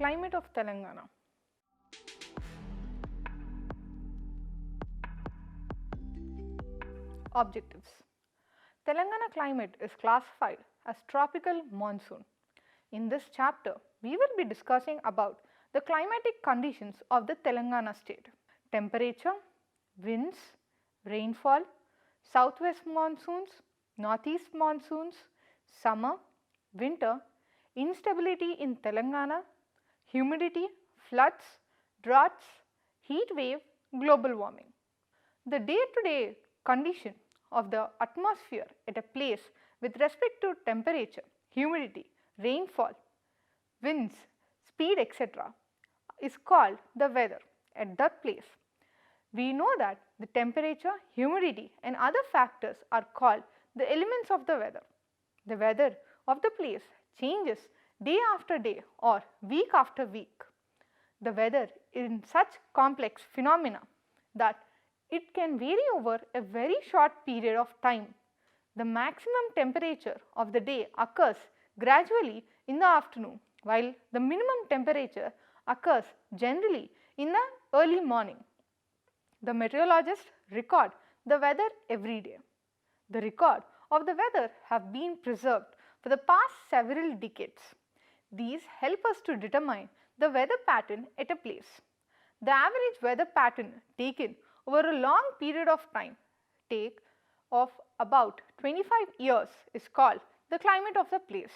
Climate of Telangana. Objectives. Telangana climate is classified as tropical monsoon. In this chapter, we will be discussing about the climatic conditions of the Telangana state. Temperature, winds, rainfall, southwest monsoons, northeast monsoons, summer, winter, instability in Telangana, humidity, floods, droughts, heat wave, global warming. The day-to-day condition of the atmosphere at a place with respect to temperature, humidity, rainfall, winds, speed, etc. is called the weather at that place. We know that the temperature, humidity and other factors are called the elements of the weather. The weather of the place changes day after day or week after week. The weather is in such complex phenomena that it can vary over a very short period of time. The maximum temperature of the day occurs gradually in the afternoon, while the minimum temperature occurs generally in the early morning. The meteorologists record the weather every day. The record of the weather have been preserved for the past several decades. These help us to determine the weather pattern at a place. The average weather pattern taken over a long period of time, of about 25 years, is called the climate of the place.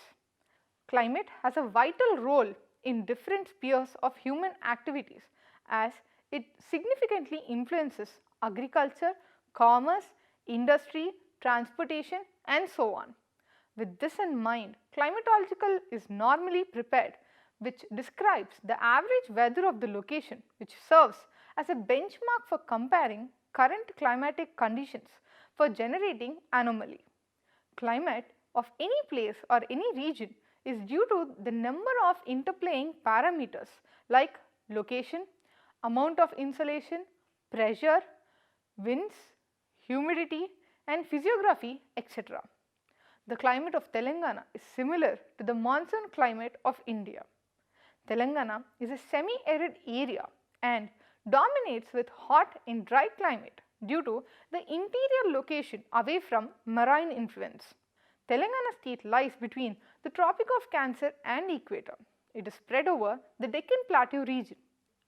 Climate has a vital role in different spheres of human activities as it significantly influences agriculture, commerce, industry, transportation and so on. With this in mind, climatological is normally prepared, which describes the average weather of the location, which serves as a benchmark for comparing current climatic conditions for generating anomaly. Climate of any place or any region is due to the number of interplaying parameters like location, amount of insolation, pressure, winds, humidity and physiography, etc. The climate of Telangana is similar to the monsoon climate of India. Telangana is a semi-arid area and dominates with hot and dry climate due to the interior location away from marine influence. Telangana state lies between the Tropic of Cancer and equator. It is spread over the Deccan Plateau region.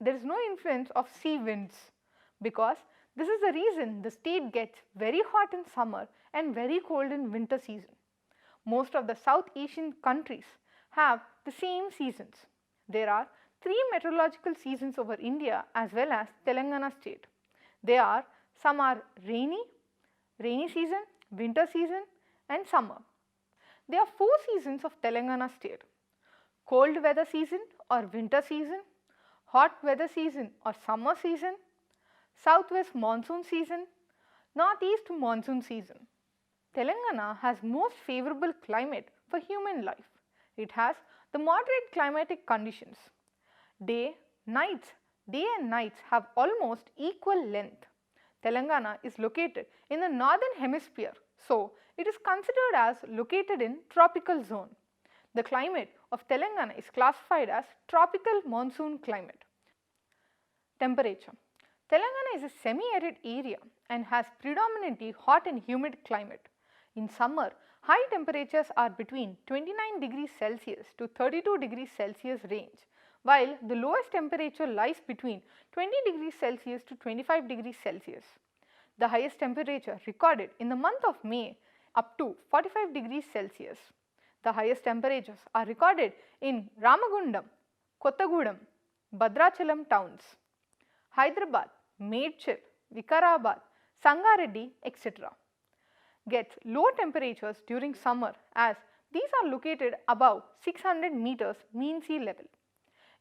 There is no influence of sea winds because this is the reason the state gets very hot in summer and very cold in winter season. Most of the South Asian countries have the same seasons. There are 3 meteorological seasons over India as well as Telangana state. Some are rainy season, winter season and summer. There are 4 seasons of Telangana state: cold weather season or winter season, hot weather season or summer season, southwest monsoon season, northeast monsoon season. Telangana has most favorable climate for human life. It has the moderate climatic conditions. Day and nights have almost equal length. Telangana is located in the northern hemisphere, so it is considered as located in tropical zone. The climate of Telangana is classified as tropical monsoon climate. Temperature. Telangana is a semi-arid area and has predominantly hot and humid climate. In summer, high temperatures are between 29 degrees Celsius to 32 degrees Celsius range, while the lowest temperature lies between 20 degrees Celsius to 25 degrees Celsius. The highest temperature recorded in the month of May up to 45 degrees Celsius. The highest temperatures are recorded in Ramagundam, Kottagudem, Bhadrachalam towns, Hyderabad, Medchil, Vikarabad, Sangareddy, etc. Gets low temperatures during summer as these are located above 600 meters mean sea level.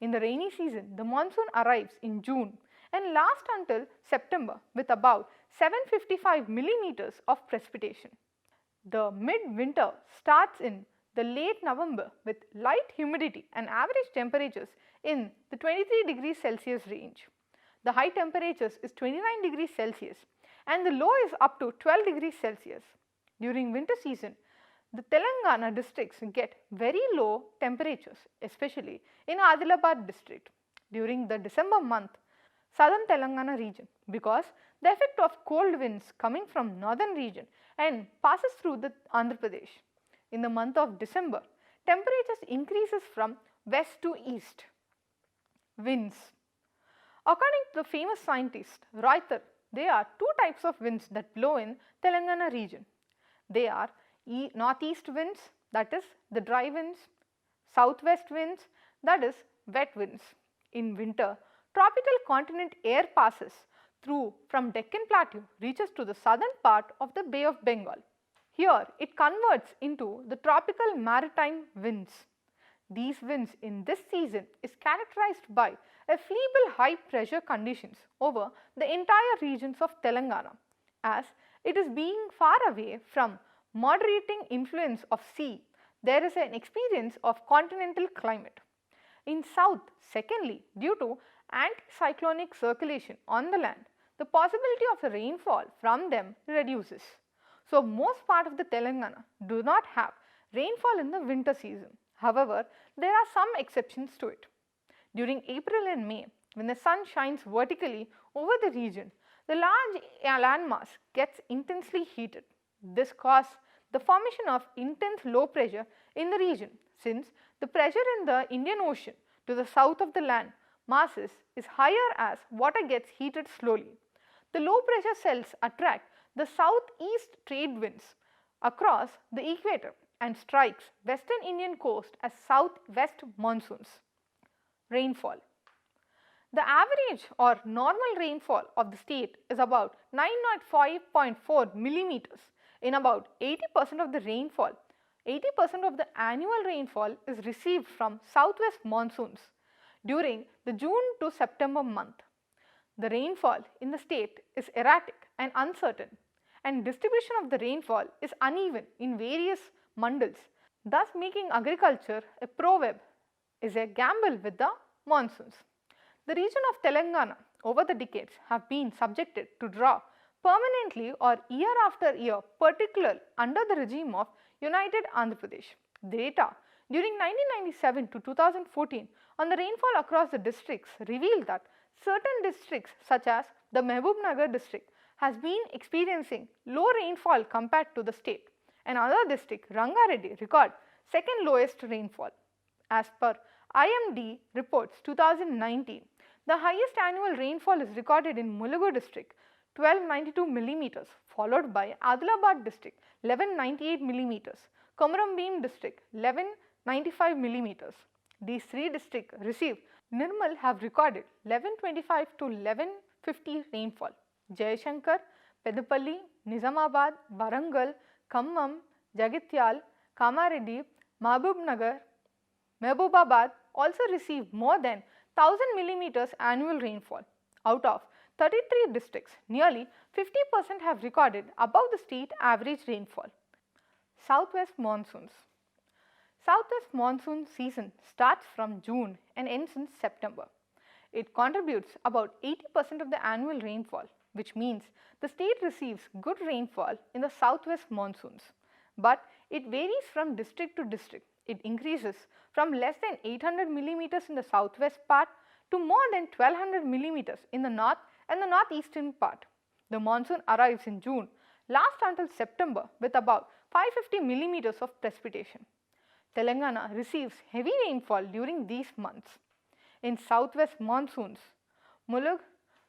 In the rainy season, the monsoon arrives in June and lasts until September with about 755 millimeters of precipitation. The mid-winter starts in the late November with light humidity and average temperatures in the 23 degrees Celsius range. The high temperatures is 29 degrees Celsius and the low is up to 12 degrees Celsius. During winter season, the Telangana districts get very low temperatures, especially in Adilabad district during the December month, southern Telangana region, because the effect of cold winds coming from northern region and passes through the Andhra Pradesh. In the month of December, temperatures increases from west to east. Winds. According to the famous scientist Reuter, there are two types of winds that blow in Telangana region. They are northeast winds, that is the dry winds, southwest winds, that is wet winds. In winter, tropical continent air passes through from Deccan Plateau, reaches to the southern part of the Bay of Bengal. Here it converts into the tropical maritime winds. These winds in this season is characterized by a feeble high pressure conditions over the entire regions of Telangana, as it is being far away from moderating influence of sea. There is an experience of continental climate. In south, secondly, due to anticyclonic circulation on the land, the possibility of a rainfall from them reduces. So, most part of the Telangana do not have rainfall in the winter season. However, there are some exceptions to it. During April and May, when the sun shines vertically over the region, the large landmass gets intensely heated. This causes the formation of intense low pressure in the region, since the pressure in the Indian Ocean to the south of the land masses is higher as water gets heated slowly. The low pressure cells attract the southeast trade winds across the equator and strikes western Indian coast as southwest monsoons. Rainfall. The average or normal rainfall of the state is about 905.4 millimeters. In about 80% of the rainfall, 80% of the annual rainfall is received from southwest monsoons during the June to September month. The rainfall in the state is erratic and uncertain, and distribution of the rainfall is uneven in various mandals, thus making agriculture a proverb is a gamble with the monsoons. The region of Telangana over the decades have been subjected to drought permanently or year after year, particularly under the regime of United Andhra Pradesh. Data during 1997 to 2014 on the rainfall across the districts revealed that certain districts such as the Mehboob district has been experiencing low rainfall compared to the state. Another district, Rangareddy, record second lowest rainfall. As per IMD reports 2019, the highest annual rainfall is recorded in Mulugu district, 1292 millimeters, followed by Adilabad district, 1198 millimeters, Komaram district, 1195 millimeters. These three districts received Nirmal have recorded 1125 to 1150 rainfall. Jayashankar, Pedapalli, Nizamabad, Warangal, Khammam, Jagatyal, Kamareddy, Mehboobabad also received more than 1000 millimeters annual rainfall. Out of 33 districts, nearly 50% have recorded above the state average rainfall. Southwest monsoons. Southwest monsoon season starts from June and ends in September. It contributes about 80% of the annual rainfall, which means the state receives good rainfall in the southwest monsoons. But it varies from district to district. It increases from less than 800 millimeters in the southwest part to more than 1200 millimeters in the north and the northeastern part. The monsoon arrives in June, lasts until September with about 550 millimeters of precipitation. Telangana receives heavy rainfall during these months. In southwest monsoons, Mulug,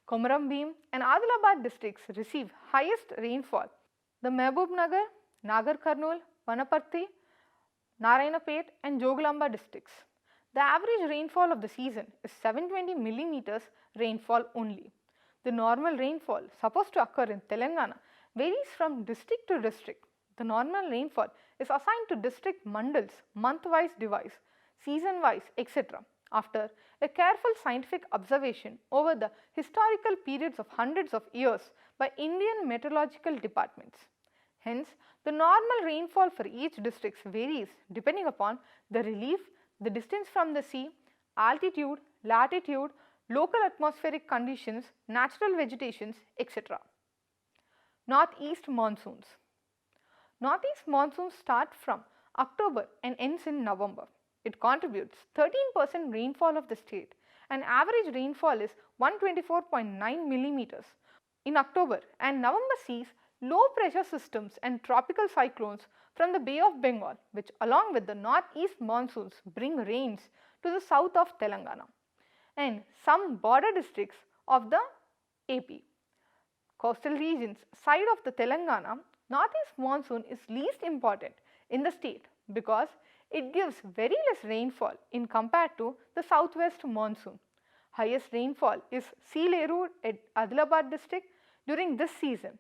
Komaram and Adilabad districts receive highest rainfall. The Mehboob Nagar Karnool, Vanaparthi, Narayanapet and Joglamba districts. The average rainfall of the season is 720 millimeters rainfall only. The normal rainfall supposed to occur in Telangana varies from district to district. The normal rainfall is assigned to district mandals, month-wise device, season-wise, etc. after a careful scientific observation over the historical periods of hundreds of years by Indian meteorological departments. Hence, the normal rainfall for each district varies depending upon the relief, the distance from the sea, altitude, latitude, local atmospheric conditions, natural vegetations, etc. Northeast monsoons. Northeast monsoons start from October and ends in November. It contributes 13% rainfall of the state and average rainfall is 124.9 millimeters. In October and November sees low pressure systems and tropical cyclones from the Bay of Bengal, which along with the northeast monsoons bring rains to the south of Telangana and some border districts of the AP. Coastal regions side of the Telangana, northeast monsoon is least important in the state because it gives very less rainfall in compared to the southwest monsoon. Highest rainfall is Sealeru at Adilabad district during this season.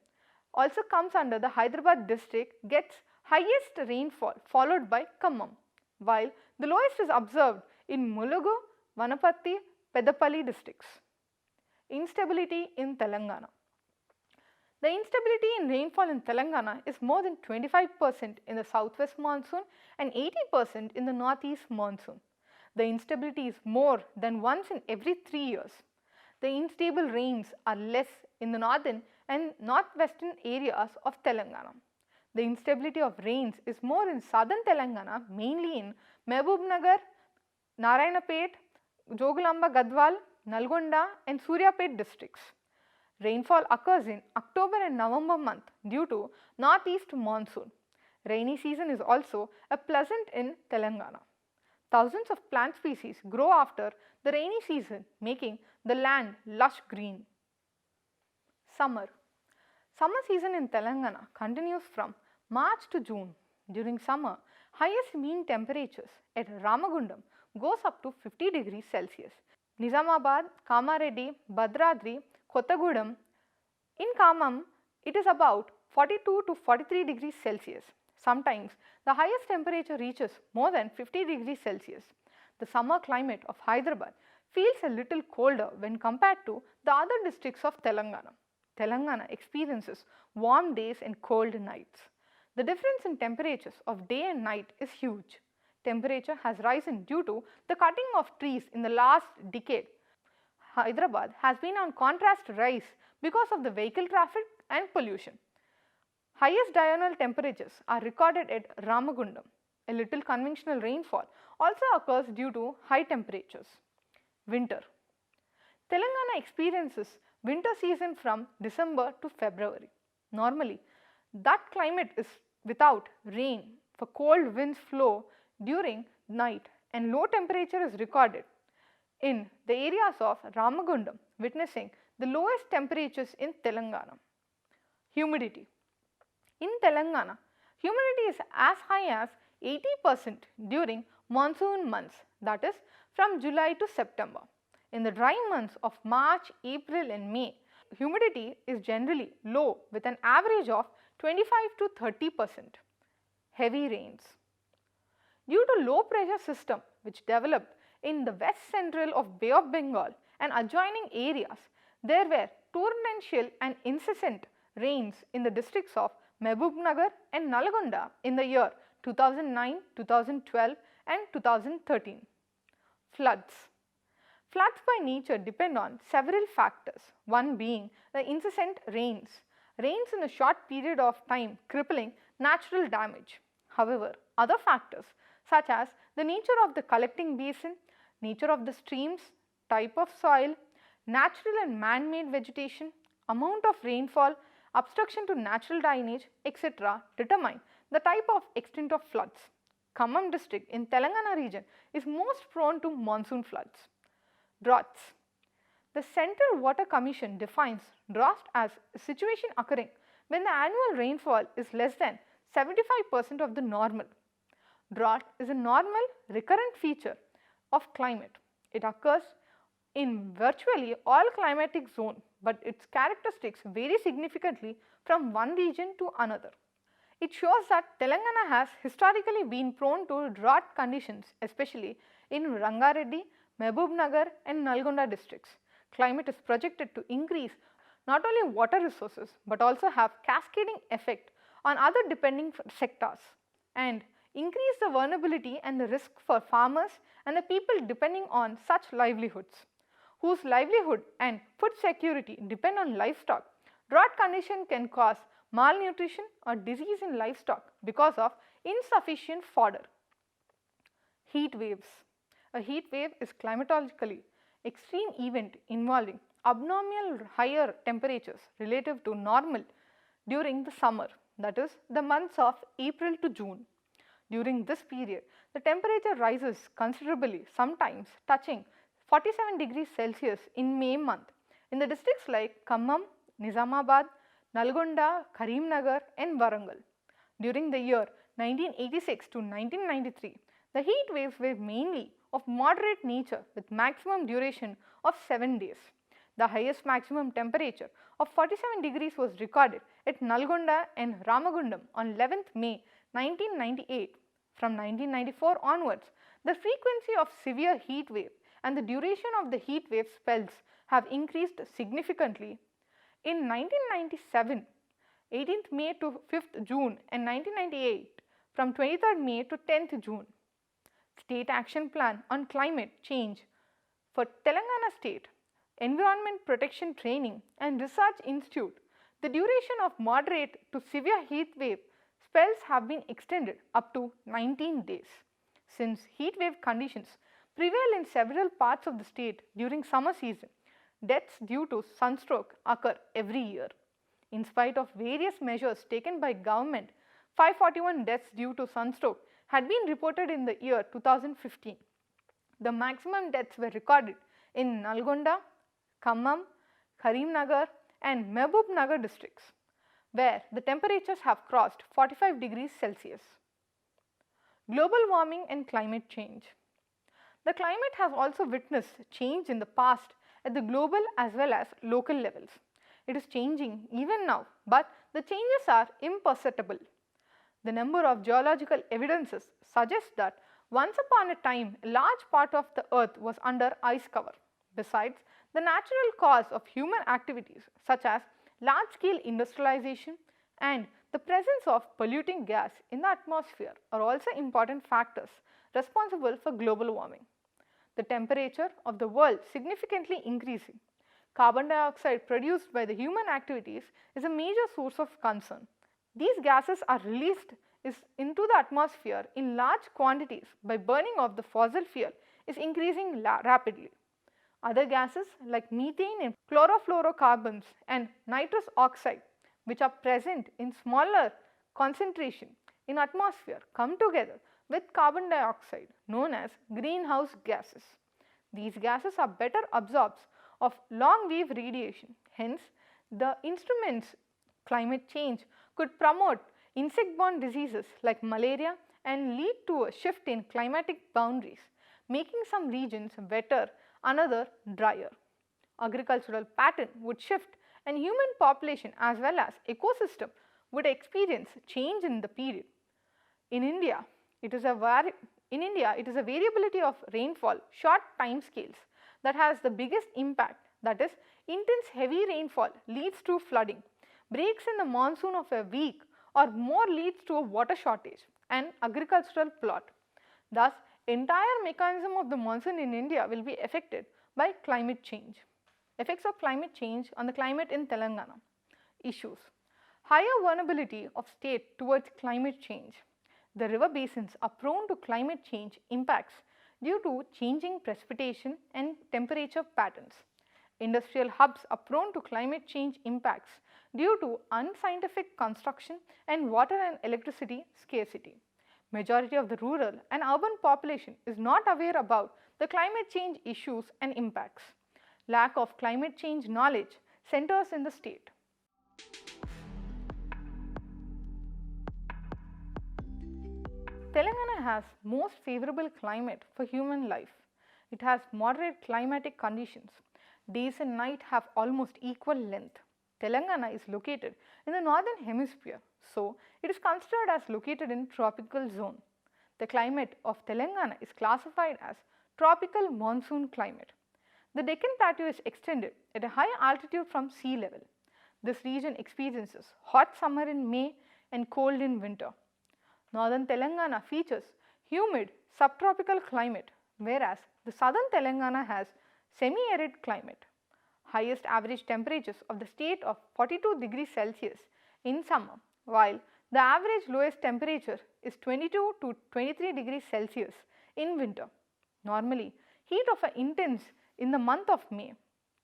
Also comes under the Hyderabad district, gets highest rainfall followed by Khammam, while the lowest is observed in Mulugu, Vanapatti, Peddapalli districts. Instability in Telangana. The instability in rainfall in Telangana is more than 25% in the southwest monsoon and 80% in the northeast monsoon. The instability is more than once in every 3 years. The unstable rains are less in the northern and northwestern areas of Telangana. The instability of rains is more in southern Telangana, mainly in Mehboob-nagar, Narayanapet, Jogalamba Gadwal, Nalgonda and Suryapet districts. Rainfall occurs in October and November month due to northeast monsoon. Rainy season is also a pleasant in Telangana. Thousands of plant species grow after the rainy season, making the land lush green. Summer. Summer season in Telangana continues from March to June. During summer, highest mean temperatures at Ramagundam goes up to 50 degrees Celsius. Nizamabad, Kamareddy, Bhadradri, Kottagudem. In Khammam, it is about 42 to 43 degrees Celsius. Sometimes the highest temperature reaches more than 50 degrees Celsius. The summer climate of Hyderabad feels a little colder when compared to the other districts of Telangana. Telangana experiences warm days and cold nights. The difference in temperatures of day and night is huge. Temperature has risen due to the cutting of trees in the last decade. Hyderabad has been on contrast rise because of the vehicle traffic and pollution. Highest diurnal temperatures are recorded at Ramagundam. A little conventional rainfall also occurs due to high temperatures. Winter. Telangana experiences winter season from December to February. Normally, that climate is without rain, for cold winds flow during night and low temperature is recorded in the areas of Ramagundam, witnessing the lowest temperatures in Telangana. Humidity. In Telangana, humidity is as high as 80% during monsoon months, that is from July to September. In the dry months of March, April and May, humidity is generally low with an average of 25 to 30%. Heavy rains. Due to low pressure system which developed in the west central of Bay of Bengal and adjoining areas, there were torrential and incessant rains in the districts of Mehboob-nagar and Nalgonda in the year 2009, 2012 and 2013. Floods. Floods by nature depend on several factors, one being the incessant rains. Rains in a short period of time crippling natural damage. However, other factors such as the nature of the collecting basin, nature of the streams, type of soil, natural and man-made vegetation, amount of rainfall, obstruction to natural drainage, etc. determine the type of extent of floods. Khammam district in Telangana region is most prone to monsoon floods. Droughts. The Central Water Commission defines drought as a situation occurring when the annual rainfall is less than 75% of the normal. Drought is a normal recurrent feature of climate. It occurs in virtually all climatic zones, but its characteristics vary significantly from one region to another. It shows that Telangana has historically been prone to drought conditions, especially in Rangareddy, Mehboob-nagar and Nalgonda districts. Climate is projected to increase not only water resources but also have cascading effect on other depending sectors and increase the vulnerability and the risk for farmers and the people depending on such livelihoods, whose livelihood and food security depend on livestock. Drought condition can cause malnutrition or disease in livestock because of insufficient fodder. Heat waves. A heat wave is climatologically extreme event involving abnormal higher temperatures relative to normal during the summer, that is the months of April to June. During this period, the temperature rises considerably, sometimes touching 47 degrees Celsius in May month in the districts like Khammam, Nizamabad, Nalgonda, Karimnagar and Warangal. During the year 1986 to 1993, the heat waves were mainly of moderate nature with maximum duration of 7 days. The highest maximum temperature of 47 degrees was recorded at Nalgonda and Ramagundam on 11th May 1998. From 1994 onwards, the frequency of severe heat wave and the duration of the heat wave spells have increased significantly. In 1997, 18th May to 5th June and 1998 from 23rd May to 10th June. State Action Plan on Climate Change for Telangana State Environment Protection Training and Research Institute, the duration of moderate to severe heat wave spells have been extended up to 19 days. Since heat wave conditions prevail in several parts of the state during summer season, deaths due to sunstroke occur every year. In spite of various measures taken by government, 541 deaths due to sunstroke had been reported in the year 2015. The maximum deaths were recorded in Nalgonda, Khammam, Karimnagar and Mehboob districts, where the temperatures have crossed 45 degrees Celsius. Global warming and climate change. The climate has also witnessed change in the past at the global as well as local levels. It is changing even now, but the changes are imperceptible. The number of geological evidences suggests that once upon a time a large part of the earth was under ice cover. Besides, the natural cause of human activities such as large scale industrialization and the presence of polluting gas in the atmosphere are also important factors responsible for global warming. The temperature of the world significantly increasing. Carbon dioxide produced by the human activities is a major source of concern. These gases are released into the atmosphere in large quantities by burning of the fossil fuel is increasing rapidly. Other gases like methane and chlorofluorocarbons and nitrous oxide, which are present in smaller concentration in atmosphere, come together with carbon dioxide known as greenhouse gases. These gases are better absorbers of long wave radiation. Hence, the instruments climate change could promote insect-borne diseases like malaria and lead to a shift in climatic boundaries, making some regions wetter, another drier. Agricultural pattern would shift and human population as well as ecosystem would experience change in the period. In India, it is a variability of rainfall short time scales that has the biggest impact, that is intense heavy rainfall leads to flooding, breaks in the monsoon of a week or more leads to a water shortage and agricultural plot. Thus, entire mechanism of the monsoon in India will be affected by climate change. Effects of climate change on the climate in Telangana. Issues. Higher vulnerability of state towards climate change. The river basins are prone to climate change impacts due to changing precipitation and temperature patterns. Industrial hubs are prone to climate change impacts due to unscientific construction and water and electricity scarcity. Majority of the rural and urban population is not aware about the climate change issues and impacts. Lack of climate change knowledge centers in the state. Telangana has most favorable climate for human life. It has moderate climatic conditions. Days and night have almost equal length. Telangana is located in the northern hemisphere, so it is considered as located in tropical zone. The climate of Telangana is classified as tropical monsoon climate. The Deccan Plateau is extended at a high altitude from sea level. This region experiences hot summer in May and cold in winter. Northern Telangana features humid subtropical climate, whereas the southern Telangana has semi-arid climate. highest average temperatures of the state of 42 degrees Celsius in summer, while the average lowest temperature is 22 to 23 degrees Celsius in winter. Normally, heat of intense in the month of May.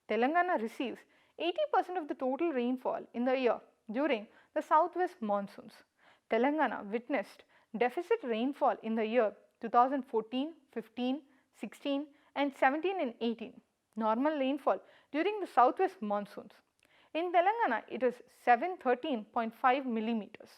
Telangana receives 80% of the total rainfall in the year during the southwest monsoons. Telangana witnessed deficit rainfall in the year 2014, 15, 16 and 17 and 18. Normal rainfall during the southwest monsoons. In Telangana, it is 713.5 millimeters.